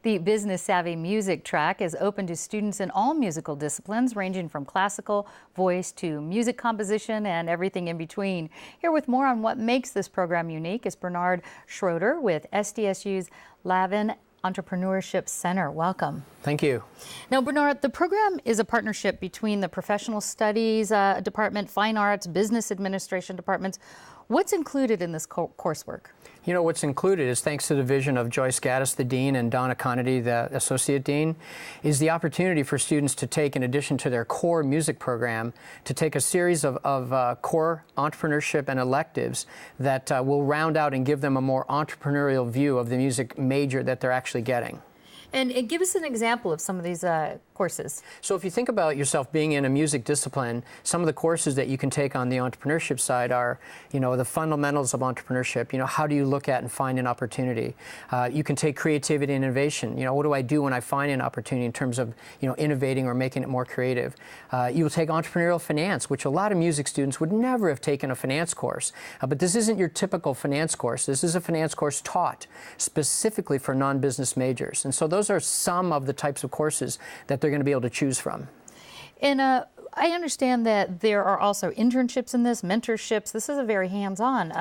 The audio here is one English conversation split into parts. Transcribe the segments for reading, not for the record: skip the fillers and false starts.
The Business Savvy Music track is open to students in all musical disciplines, ranging from classical, voice to music composition and everything in between. Here with more on what makes this program unique is Bernard Schroeder with SDSU's Lavin Entrepreneurship Center. Welcome. Thank you. Now, Bernard, the program is a partnership between the Professional Studies Department, Fine Arts, Business Administration departments. What's included in this coursework? You know, what's included is, thanks to the vision of Joyce Gaddis, the Dean, and Donna Conity, the Associate Dean, is the opportunity for students to take, in addition to their core music program, to take a series of core entrepreneurship and electives that will round out and give them a more entrepreneurial view of the music major that they're actually getting. And give us an example of some of these courses. So if you think about yourself being in a music discipline, some of the courses that you can take on the entrepreneurship side are, you know, the fundamentals of entrepreneurship. You know, how do you look at and find an opportunity? You can take creativity and innovation. You know, what do I do when I find an opportunity in terms of, you know, innovating or making it more creative? You will take entrepreneurial finance, which a lot of music students would never have taken a finance course. But this isn't your typical finance course. This is a finance course taught specifically for non-business majors. And so those are some of the types of courses that they're going to be able to choose from. And I understand that there are also internships in this, mentorships. This is a very hands-on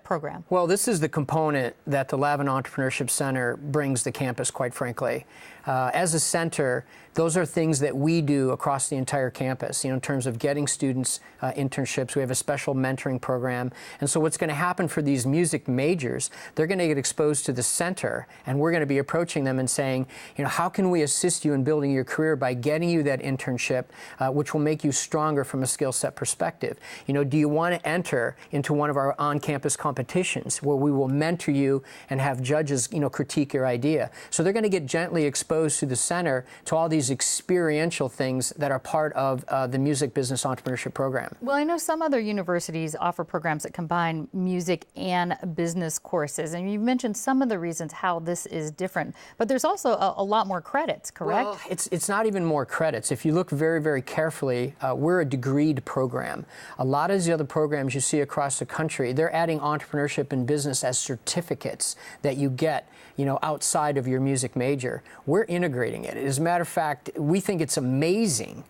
program. Well, this is the component that the Lavin Entrepreneurship Center brings to campus, quite frankly. As a center, those are things that we do across the entire campus, you know, in terms of getting students internships. We have a special mentoring program. And so what's going to happen for these music majors, they're going to get exposed to the center, and we're going to be approaching them and saying, you know, how can we assist you in building your career by getting you that internship, which will make you stronger from a skill set perspective? You know, do you want to enter into one of our on-campus competitions where we will mentor you and have judges, you know, critique your idea? So they're going to get gently exposed to the center to all these experiential things that are part of the Music Business Entrepreneurship Program. Well, I know some other universities offer programs that combine music and business courses, and you mentioned some of the reasons how this is different, but there's also a lot more credits, correct? Well, it's not even more credits. If you look very, very carefully, we're a degreed program. A lot of the other programs you see across the country, they're adding entrepreneurship and business as certificates that you get, you know, outside of your music major. We're integrating it. As a matter of fact, we think it's amazing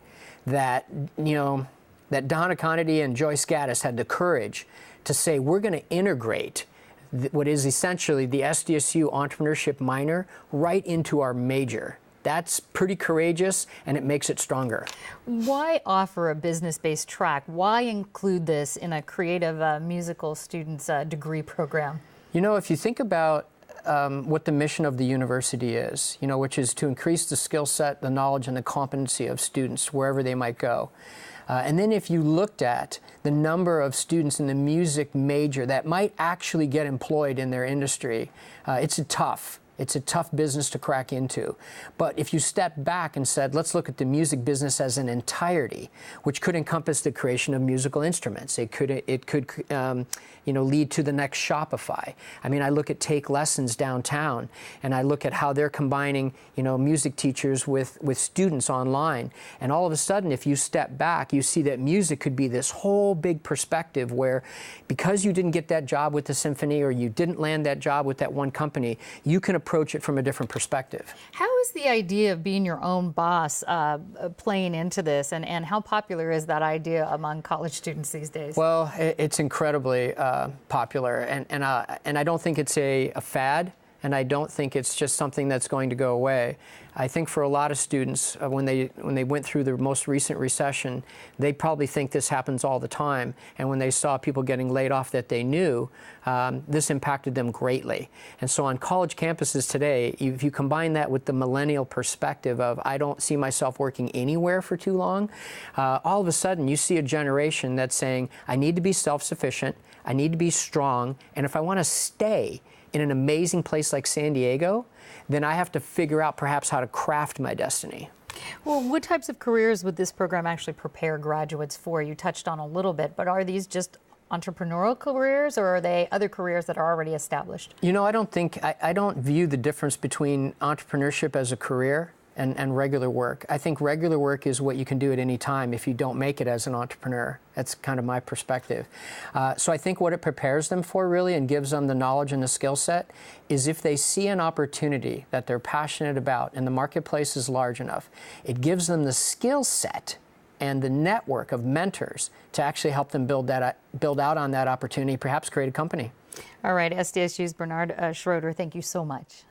that, you know, that Donna Conity and Joyce Gaddis had the courage to say, we're going to integrate what is essentially the SDSU entrepreneurship minor right into our major. That's pretty courageous, and it makes it stronger. Why offer a business-based track? Why include this in a creative musical student's degree program? You know, if you think about what the mission of the university is, you know, which is to increase the skill set, the knowledge, and the competency of students wherever they might go. And then if you looked at the number of students in the music major that might actually get employed in their industry, it's a tough business to crack into. But if you step back and said, let's look at the music business as an entirety, which could encompass the creation of musical instruments. It could you know, lead to the next Shopify. I mean, I look at Take Lessons downtown, and I look at how they're combining, you know, music teachers with students online. And all of a sudden, if you step back, you see that music could be this whole big perspective where, because you didn't get that job with the symphony or you didn't land that job with that one company, you can approach it from a different perspective. How is the idea of being your own boss playing into this, and how popular is that idea among college students these days? Well, it's incredibly popular, and I don't think it's a fad, and I don't think it's just something that's going to go away. I think for a lot of students, when they went through the most recent recession, they probably think this happens all the time. And when they saw people getting laid off that they knew, this impacted them greatly. And so on college campuses today, if you combine that with the millennial perspective of, I don't see myself working anywhere for too long, all of a sudden you see a generation that's saying, I need to be self-sufficient, I need to be strong, and if I want to stay in an amazing place like San Diego, then I have to figure out perhaps how to craft my destiny. Well, what types of careers would this program actually prepare graduates for? You touched on a little bit, but are these just entrepreneurial careers, or are they other careers that are already established? You know, I don't view the difference between entrepreneurship as a career and regular work. I think regular work is what you can do at any time if you don't make it as an entrepreneur. That's kind of my perspective. So I think what it prepares them for really and gives them the knowledge and the skill set is if they see an opportunity that they're passionate about and the marketplace is large enough, it gives them the skill set and the network of mentors to actually help them build out on that opportunity, perhaps create a company. All right, SDSU's Bernard Schroeder, thank you so much.